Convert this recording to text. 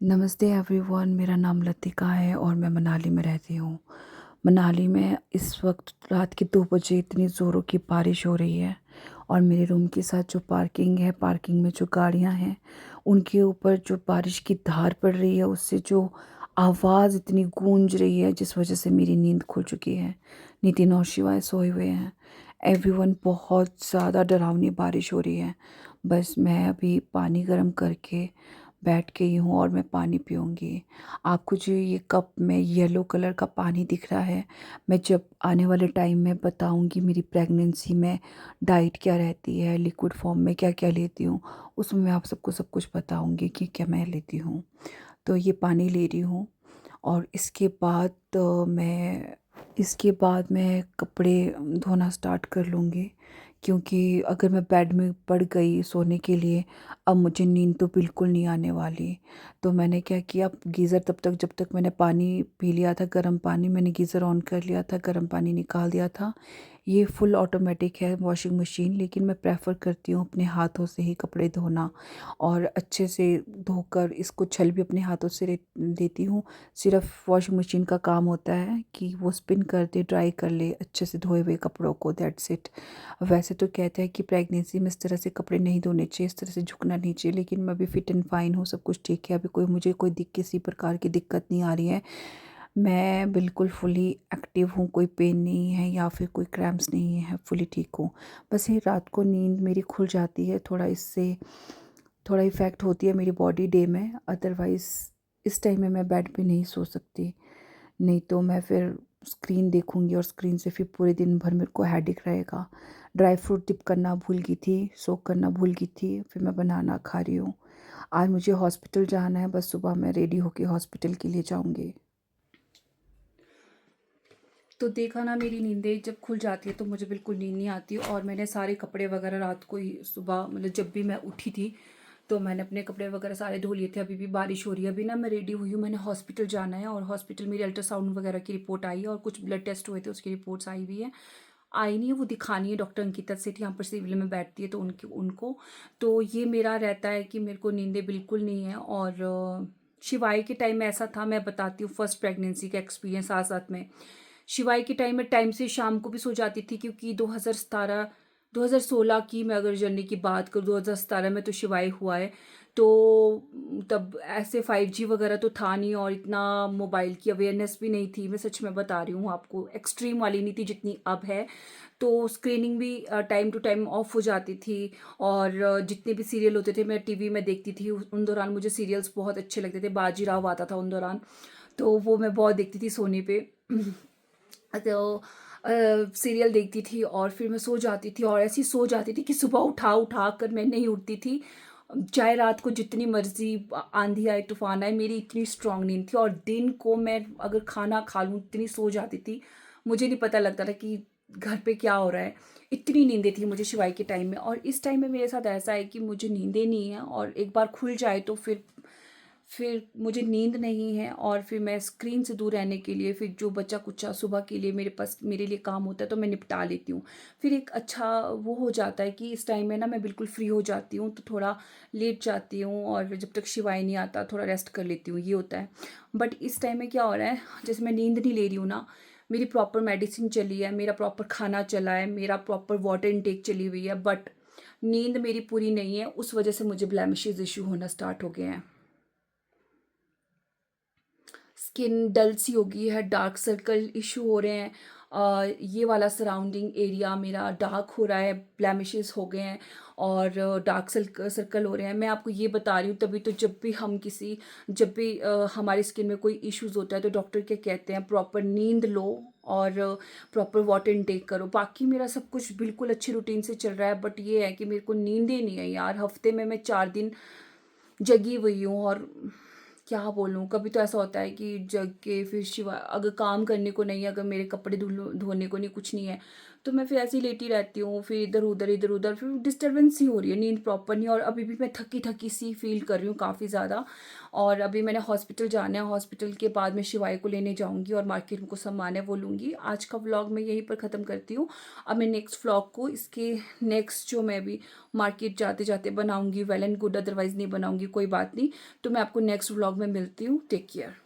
नमस्ते एवरीवन, मेरा नाम लतिका है और मैं मनाली में रहती हूँ। मनाली में इस वक्त रात के 2 बजे इतनी ज़ोरों की बारिश हो रही है और मेरे रूम के साथ जो पार्किंग है, पार्किंग में जो गाड़ियाँ हैं, उनके ऊपर जो बारिश की धार पड़ रही है, उससे जो आवाज़ इतनी गूंज रही है, जिस वजह से मेरी नींद खुल चुकी है। नितिन और शिवाय सोए हुए हैं। एवरीवन, बहुत ज़्यादा डरावनी बारिश हो रही है। बस मैं अभी पानी गर्म करके बैठ गई हूँ और मैं पानी पीऊँगी। आपको जो ये कप में येलो कलर का पानी दिख रहा है, मैं जब आने वाले टाइम में बताऊँगी मेरी प्रेगनेंसी में डाइट क्या रहती है, लिक्विड फॉर्म में क्या-क्या लेती हूँ, उसमें मैं आप सबको सब कुछ बताऊँगी कि क्या मैं लेती हूँ। तो ये पानी ले रही हूँ और इसके बाद मैं कपड़े धोना स्टार्ट कर लूँगी, क्योंकि अगर मैं बेड में पड़ गई सोने के लिए, अब मुझे नींद तो बिल्कुल नहीं आने वाली। तो मैंने क्या किया, गीज़र तब तक जब तक मैंने पानी पी लिया था, गर्म पानी मैंने गीज़र ऑन कर लिया था, गर्म पानी निकाल दिया था। ये फुल ऑटोमेटिक है वॉशिंग मशीन, लेकिन मैं प्रेफर करती हूँ अपने हाथों से ही कपड़े धोना और अच्छे से धोकर इसको छल भी अपने हाथों से देती हूँ। सिर्फ वॉशिंग मशीन का काम होता है कि वो स्पिन कर दे, ड्राई कर ले अच्छे से धोए हुए कपड़ों को, दैट्स इट। वैसे तो कहते हैं कि प्रेगनेंसी में इस तरह से कपड़े नहीं धोने चाहिए, इस तरह से झुकना नहीं चाहिए, लेकिन मैं अभी फिट एंड फाइन हूँ, सब कुछ ठीक है। अभी मुझे कोई किसी प्रकार की दिक्कत नहीं आ रही है। मैं बिल्कुल फुली एक्टिव हूँ, कोई पेन नहीं है या फिर कोई क्रैम्प्स नहीं है, फुली ठीक हूँ। बस ये रात को नींद मेरी खुल जाती है, इससे थोड़ा इफ़ेक्ट होती है मेरी बॉडी डे में। अदरवाइज़ इस टाइम में मैं बेड पे नहीं सो सकती, नहीं तो मैं फिर स्क्रीन देखूंगी और स्क्रीन से फिर पूरे दिन भर मेरे को हेडेक रहेगा। ड्राई फ्रूट डिप करना भूल गई थी, सोक करना भूल गई थी, फिर मैं बनाना खा रही हूँ। आज मुझे हॉस्पिटल जाना है, बस सुबह मैं रेडी होके हॉस्पिटल के लिए जाऊँगी। तो देखा ना, मेरी नींदें जब खुल जाती है तो मुझे बिल्कुल नींद नहीं आती और मैंने सारे कपड़े वगैरह रात को ही, सुबह मतलब जब भी मैं उठी थी तो मैंने अपने कपड़े वगैरह सारे धो लिए थे। अभी भी बारिश हो रही है। अभी ना मैं रेडी हुई हूँ, मैंने हॉस्पिटल जाना है और हॉस्पिटल मेरी अल्ट्रासाउंड वगैरह की रिपोर्ट आई है और कुछ ब्लड टेस्ट हुए थे, उसकी रिपोर्ट्स आई हुई है। आई नहीं है, वो दिखानी है डॉक्टर अंकिता सेठ, यहाँ पर सिविल में बैठती है, तो उनको तो ये मेरा रहता है कि मेरे को नींदें बिल्कुल नहीं है। और शिवाय के टाइम में ऐसा था, मैं बताती हूँ फर्स्ट प्रेगनेंसी का एक्सपीरियंस साथ साथ में। शिवाय के टाइम में टाइम से शाम को भी सो जाती थी, क्योंकि 2016 की मैं अगर जर्नी की बात करूँ, 2017 में तो शिवाय हुआ है। तो तब ऐसे 5G वगैरह तो था नहीं और इतना मोबाइल की अवेयरनेस भी नहीं थी। मैं सच में बता रही हूँ आपको, एक्सट्रीम वाली नहीं थी जितनी अब है। तो स्क्रीनिंग भी टाइम टू टाइम ऑफ हो जाती थी और जितने भी सीरियल होते थे मैं टीवी में देखती थी। उन दौरान मुझे सीरियल्स बहुत अच्छे लगते थे, बाजीराव आता था उन दौरान, तो वो मैं बहुत देखती थी सोने पे। तो सीरियल देखती थी और फिर मैं सो जाती थी और ऐसी सो जाती थी कि सुबह उठा उठा कर मैं नहीं उठती थी। चाहे रात को जितनी मर्जी आंधी आए तूफान आए, मेरी इतनी स्ट्रांग नींद थी। और दिन को मैं अगर खाना खा लूँ इतनी सो जाती थी, मुझे नहीं पता लगता था कि घर पे क्या हो रहा है। इतनी नींदें थी मुझे शिवाय के टाइम में। और इस टाइम में मेरे साथ ऐसा है कि मुझे नींदें नहीं है और एक बार खुल जाए तो फिर मुझे नींद नहीं है। और फिर मैं स्क्रीन से दूर रहने के लिए, फिर जो बचा कुचा सुबह के लिए मेरे पास मेरे लिए काम होता है तो मैं निपटा लेती हूँ। फिर एक अच्छा वो हो जाता है कि इस टाइम में ना मैं बिल्कुल फ्री हो जाती हूँ, तो थोड़ा लेट जाती हूँ और जब तक शिवाय नहीं आता थोड़ा रेस्ट कर लेती हूँ, ये होता है। बट इस टाइम में क्या हो रहा है, जैसे मैं नींद नहीं ले रही हूँ ना, मेरी प्रॉपर मेडिसिन चली है, मेरा प्रॉपर खाना चला है, मेरा प्रॉपर वाटर इनटेक चली हुई है, बट नींद मेरी पूरी नहीं है। उस वजह से मुझे ब्लैमिशेस इशू होना स्टार्ट हो गए हैं। स्किन डल सी हो गई है, डार्क सर्कल इशू हो रहे हैं। ये वाला सराउंडिंग एरिया मेरा डार्क हो रहा है, ब्लैमिशेस हो गए हैं और डार्क सर्कल हो रहे हैं। मैं आपको ये बता रही हूँ, तभी तो जब भी हमारी स्किन में कोई इश्यूज होता है तो डॉक्टर क्या कहते हैं, प्रॉपर नींद लो और प्रॉपर वाटर इनटेक करो। बाकी मेरा सब कुछ बिल्कुल अच्छी रूटीन से चल रहा है, बट ये है कि मेरे को नींदें नहीं है यार। हफ्ते में मैं 4 दिन जगी हुई हूँ और क्या बोलूँ, कभी तो ऐसा होता है कि जग के फिर शिवा अगर काम करने को नहीं है, अगर मेरे कपड़े धोने को नहीं, कुछ नहीं है, तो मैं फिर ऐसे ही लेटी रहती हूँ, फिर इधर उधर, फिर डिस्टर्बेंस ही हो रही है, नींद प्रॉपर नहीं। और अभी भी मैं थकी थकी सी फील कर रही हूँ काफ़ी ज़्यादा। और अभी मैंने हॉस्पिटल जाना है, हॉस्पिटल के बाद मैं शिवाय को लेने जाऊँगी और मार्केट में कुछ सामान है वो लूँगी। आज का व्लॉग मैं यहीं पर ख़त्म करती हूँ। अब मैं नेक्स्ट व्लॉग को इसके नेक्स्ट जो मैं भी मार्केट जाते जाते बनाऊँगी वेल एंड गुड, अदरवाइज़ नहीं बनाऊँगी कोई बात नहीं। तो मैं आपको नेक्स्ट व्लॉग में मिलती हूँ। Take care.